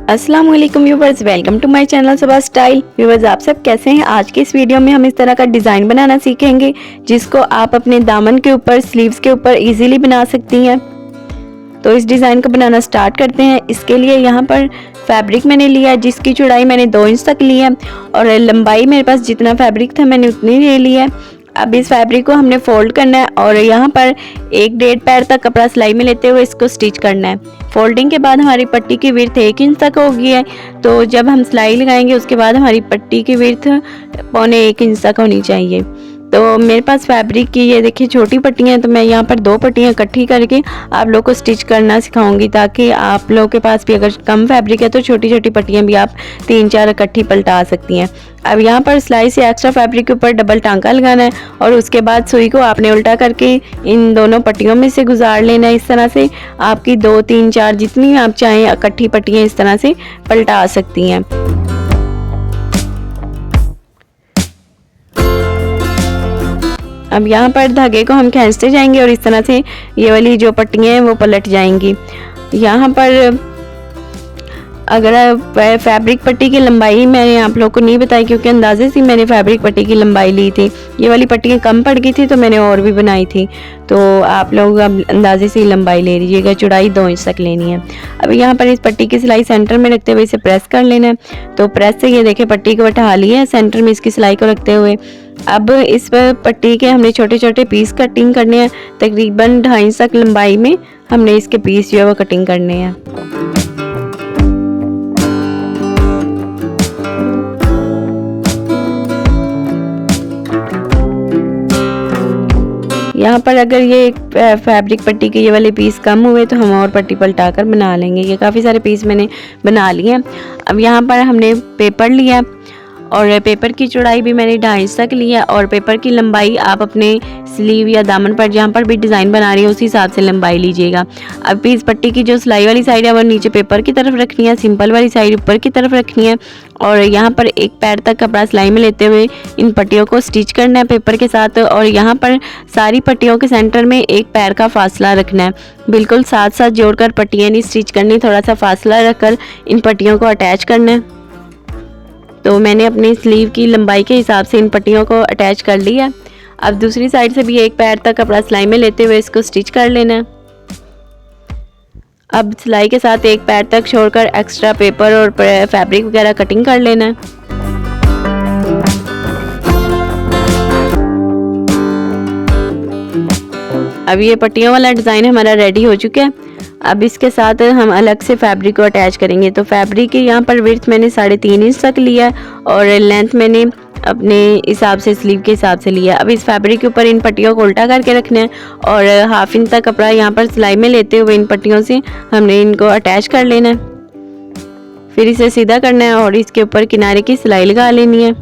अस्सलाम वालेकुम viewers, welcome to my channel Saba style. Viewers, आप सब कैसे हैं? आज के इस वीडियो में हम इस तरह का डिज़ाइन बनाना सीखेंगे जिसको आप अपने दामन के ऊपर, स्लीव्स के ऊपर इजीली बना सकती हैं। तो इस डिज़ाइन को बनाना स्टार्ट करते हैं। इसके लिए यहाँ पर फैब्रिक मैंने लिया है जिसकी चौड़ाई मैंने 2 इंच तक ली है और लंबाई मेरे पास जितना फैब्रिक था मैंने उतनी ले ली है। अब इस फैब्रिक को हमने फोल्ड करना है और यहाँ पर 1-1.5 पैर तक कपड़ा सिलाई में लेते हुए इसको स्टिच करना है। फोल्डिंग के बाद हमारी पट्टी की विड्थ 1 इंच तक होगी है, तो जब हम सिलाई लगाएंगे उसके बाद हमारी पट्टी की विड्थ 1.25 इंच तक होनी चाहिए। तो मेरे पास फैब्रिक की ये देखिए छोटी पट्टियाँ हैं, तो मैं यहाँ पर 2 पट्टियाँ इकट्ठी करके आप लोग को स्टिच करना सिखाऊंगी ताकि आप लोगों के पास भी अगर कम फैब्रिक है तो छोटी छोटी पट्टियाँ भी आप 3-4 इकट्ठी पलटा सकती हैं। अब यहाँ पर सिलाई से एक्स्ट्रा फैब्रिक के ऊपर डबल टांका लगाना है और उसके बाद सुई को आपने उल्टा करके इन दोनों पट्टियों में से गुजार लेना है। इस तरह से आपकी 2, 3, 4 जितनी आप चाहें इकट्ठी पट्टियाँ इस तरह से पलटा सकती हैं। अब यहाँ पर धागे को हम खींचते जाएंगे और इस तरह से ये वाली जो पट्टियाँ हैं वो पलट जाएंगी। यहाँ पर अगर फैब्रिक पट्टी की लंबाई मैंने आप लोग को नहीं बताई क्योंकि अंदाजे से मैंने फैब्रिक पट्टी की लंबाई ली थी। ये वाली पट्टियाँ कम पड़ गई थी तो मैंने और भी बनाई थी, तो आप लोग अब अंदाजे से ही लंबाई ले लीजिएगा। चौड़ाई 2 इंच तक लेनी है। अब यहाँ पर इस पट्टी की सिलाई सेंटर में रखते हुए इसे प्रेस कर लेना है। तो प्रेस से ये देखिए पट्टी को उठा लिया है सेंटर में इसकी सिलाई को रखते हुए। अब इस पट्टी के हमने छोटे छोटे पीस कटिंग करने हैं। तकरीबन 2.5 इंच तक लंबाई में हमने इसके पीस जो है वो कटिंग करने हैं। यहाँ पर अगर ये फैब्रिक पट्टी के ये वाले पीस कम हुए तो हम और पट्टी पलटा कर बना लेंगे। ये काफ़ी सारे पीस मैंने बना लिए हैं। अब यहाँ पर हमने पेपर लिया और पेपर की चौड़ाई भी मैंने 2.5 इंच तक लिया और पेपर की लंबाई आप अपने स्लीव या दामन पर जहाँ पर भी डिज़ाइन बना रही है उसी हिसाब से लंबाई लीजिएगा। अब इस पट्टी की जो सिलाई वाली साइड है वो नीचे पेपर की तरफ रखनी है, सिंपल वाली साइड ऊपर की तरफ रखनी है और यहाँ पर 1 पैर तक कपड़ा सिलाई में लेते हुए इन पट्टियों को स्टिच करना है पेपर के साथ। और यहाँ पर सारी पट्टियों के सेंटर में 1 पैर का फासला रखना है। बिल्कुल साथ साथ जोड़कर पट्टियाँ नहीं स्टिच करनी, थोड़ा सा फासला रखकर इन पट्टियों को अटैच करना है। तो मैंने अपनी स्लीव की लंबाई के हिसाब से इन पट्टियों को अटैच कर लिया। अब दूसरी साइड से भी 1 पैर तक कपड़ा सिलाई में लेते हुए इसको स्टिच कर लेना है। अब सिलाई के साथ 1 पैर तक छोड़कर एक्स्ट्रा पेपर और फैब्रिक वगैरह कटिंग कर लेना है। अब ये पट्टियों वाला डिज़ाइन हमारा रेडी हो चुका है। अब इसके साथ हम अलग से फैब्रिक को अटैच करेंगे। तो फैब्रिक की यहाँ पर विड्थ मैंने 3.5 इंच तक लिया और लेंथ मैंने अपने हिसाब से स्लीव के हिसाब से लिया। अब इस फैब्रिक के ऊपर इन पट्टियों को उल्टा करके रखना है और 1/2 इंच तक कपड़ा यहाँ पर सिलाई में लेते हुए इन पट्टियों से हमने इनको अटैच कर लेना है। फिर इसे सीधा करना है और इसके ऊपर किनारे की सिलाई लगा लेनी है।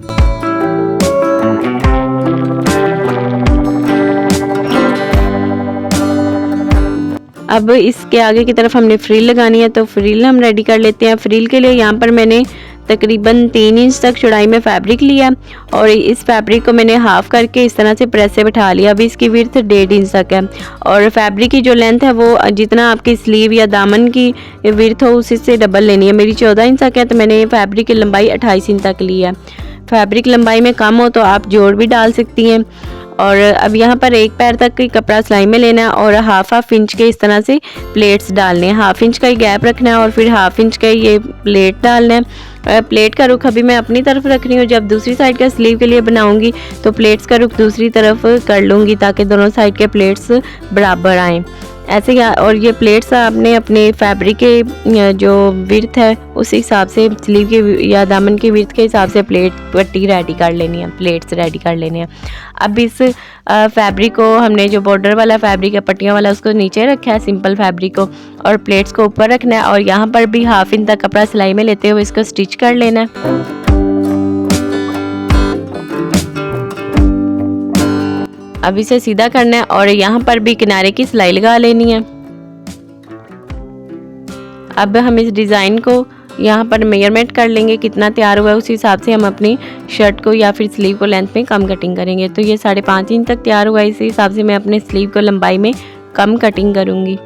अब इसके आगे की तरफ हमने फ्रिल लगानी है, तो फ्रिल हम रेडी कर लेते हैं। फ्रिल के लिए यहाँ पर मैंने तकरीबन 3 इंच तक चौड़ाई में फैब्रिक लिया और इस फैब्रिक को मैंने हाफ करके इस तरह से प्रेस से बैठा लिया। अभी इसकी विड्थ 1.5 इंच तक है और फैब्रिक की जो लेंथ है वो जितना आपकी स्लीव या दामन की विड्थ हो उसी से डबल लेनी है। मेरी 14 इंच तक है तो मैंने फैब्रिक की लंबाई 28 इंच तक ली है। फैब्रिक लंबाई में कम हो तो आप जोड़ भी डाल सकती हैं। और अब यहाँ पर 1 पैर तक की कपड़ा सिलाई में लेना है और 1/2 इंच के इस तरह से प्लेट्स डालने हैं। 1/2 इंच का ही गैप रखना है और फिर 1/2 इंच का ये प्लेट डालना है। प्लेट का रुख अभी मैं अपनी तरफ रख रही हूँ। जब दूसरी साइड का स्लीव के लिए बनाऊंगी तो प्लेट्स का रुख दूसरी तरफ कर लूँगी ताकि दोनों साइड के प्लेट्स बराबर आएँ। ऐसे और ये प्लेट्स आपने अपने फैब्रिक के जो विड्थ है उस हिसाब से स्लीव के या दामन की विड्थ के हिसाब से पट्टी रेडी कर लेनी है, प्लेट्स रेडी कर लेनी है। अब इस फैब्रिक को हमने जो बॉर्डर वाला फैब्रिक है पट्टियाँ वाला उसको नीचे रखा है सिंपल फैब्रिक को और प्लेट्स को ऊपर रखना है और यहाँ पर भी 1/2 इंच तक कपड़ा सिलाई में लेते हुए इसको स्टिच कर लेना है। अब इसे सीधा करना है और यहाँ पर भी किनारे की सिलाई लगा लेनी है। अब हम इस डिज़ाइन को यहाँ पर मेजरमेंट कर लेंगे कितना तैयार हुआ है, उसी हिसाब से हम अपनी शर्ट को या फिर स्लीव को लेंथ में कम कटिंग करेंगे। तो ये 5.5 इंच तक तैयार हुआ है, इसी हिसाब से मैं अपने स्लीव को लंबाई में कम कटिंग करूँगी।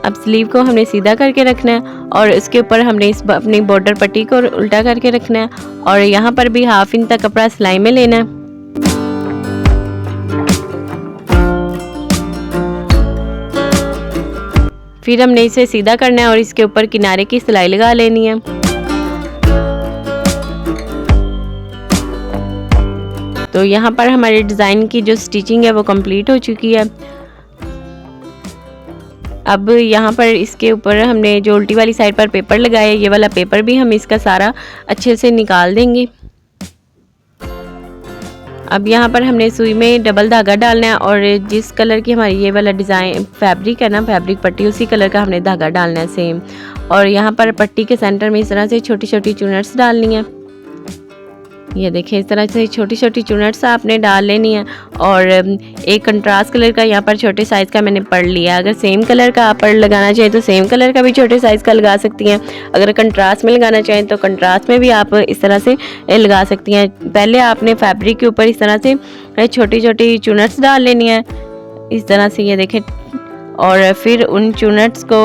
अब स्लीव को हमने सीधा करके रखना है और इसके ऊपर हमने इस अपनी बॉर्डर पट्टी को उल्टा करके रखना है और यहाँ पर भी 1/2 इंच तक कपड़ा सिलाई में लेना है। फिर हमने इसे सीधा करना है और इसके ऊपर किनारे की सिलाई लगा लेनी है। तो यहाँ पर हमारे डिज़ाइन की जो स्टिचिंग है वो कंप्लीट हो चुकी है। अब यहाँ पर इसके ऊपर हमने जो उल्टी वाली साइड पर पेपर लगाया है, ये वाला पेपर भी हम इसका सारा अच्छे से निकाल देंगे। अब यहाँ पर हमने सुई में डबल धागा डालना है और जिस कलर की हमारी ये वाला डिज़ाइन फैब्रिक है ना, फैब्रिक पट्टी, उसी कलर का हमने धागा डालना है सेम। और यहाँ पर पट्टी के सेंटर में इस तरह से छोटी छोटी चुनट्स डालनी है। ये देखिए इस तरह से छोटी छोटी चुनट्स आपने डाल लेनी है। और एक कंट्रास्ट कलर का यहाँ पर छोटे साइज़ का मैंने पढ़ लिया। अगर सेम कलर का आप पढ़ लगाना चाहें तो सेम कलर का भी छोटे साइज़ का लगा सकती हैं। अगर कंट्रास्ट में लगाना चाहें तो कंट्रास्ट में भी आप इस तरह से लगा सकती हैं। पहले आपने फैब्रिक के ऊपर इस तरह से छोटी छोटी चुनट्स डाल लेनी है इस तरह से, ये देखें। और फिर उन चुनट्स को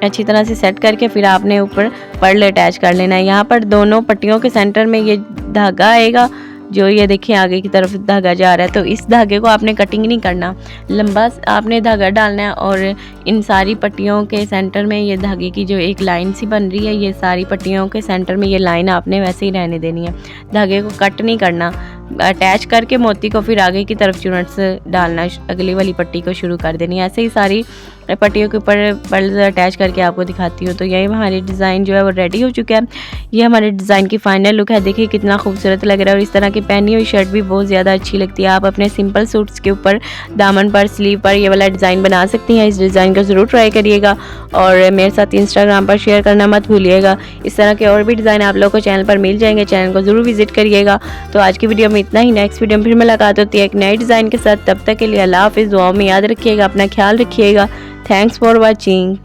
अच्छी तरह से सेट करके फिर आपने ऊपर पर्ल अटैच कर लेना है। यहाँ पर दोनों पट्टियों के सेंटर में ये धागा आएगा, जो ये देखिए आगे की तरफ धागा जा रहा है। तो इस धागे को आपने कटिंग नहीं करना, लंबा आपने धागा डालना है और इन सारी पट्टियों के सेंटर में ये धागे की जो एक लाइन सी बन रही है, ये सारी पट्टियों के सेंटर में ये लाइन आपने वैसे ही रहने देनी है। धागे को कट नहीं करना। अटैच करके मोती को फिर आगे की तरफ चुनट्स डालना, अगली वाली पट्टी को शुरू कर देनी है। ऐसे ही सारी पट्टियों के ऊपर पर्ल्स अटैच करके आपको दिखाती हूँ। तो यही हमारी डिज़ाइन जो है वो रेडी हो चुका है। ये हमारे डिज़ाइन की फाइनल लुक है। देखिए कितना खूबसूरत लग रहा है और इस तरह की पहनी हुई शर्ट भी बहुत ज़्यादा अच्छी लगती है। आप अपने सिंपल सूट्स के ऊपर दामन पर, स्लीव पर ये वाला डिज़ाइन बना सकती हैं। इस डिज़ाइन को ज़रूर ट्राई करिएगा और मेरे साथ इंस्टाग्राम पर शेयर करना मत भूलिएगा। इस तरह के और भी डिज़ाइन आप लोगों को चैनल पर मिल जाएंगे, चैनल को ज़रूर विजिट करिएगा। तो आज की वीडियो में इतना ही। नेक्स्ट वीडियो में फिर मुलाकात होती है एक नए डिज़ाइन के साथ। तब तक के लिए अल्लाह हाफ़िज़। दुआओं में याद रखिएगा, अपना ख्याल रखिएगा। Thanks for watching.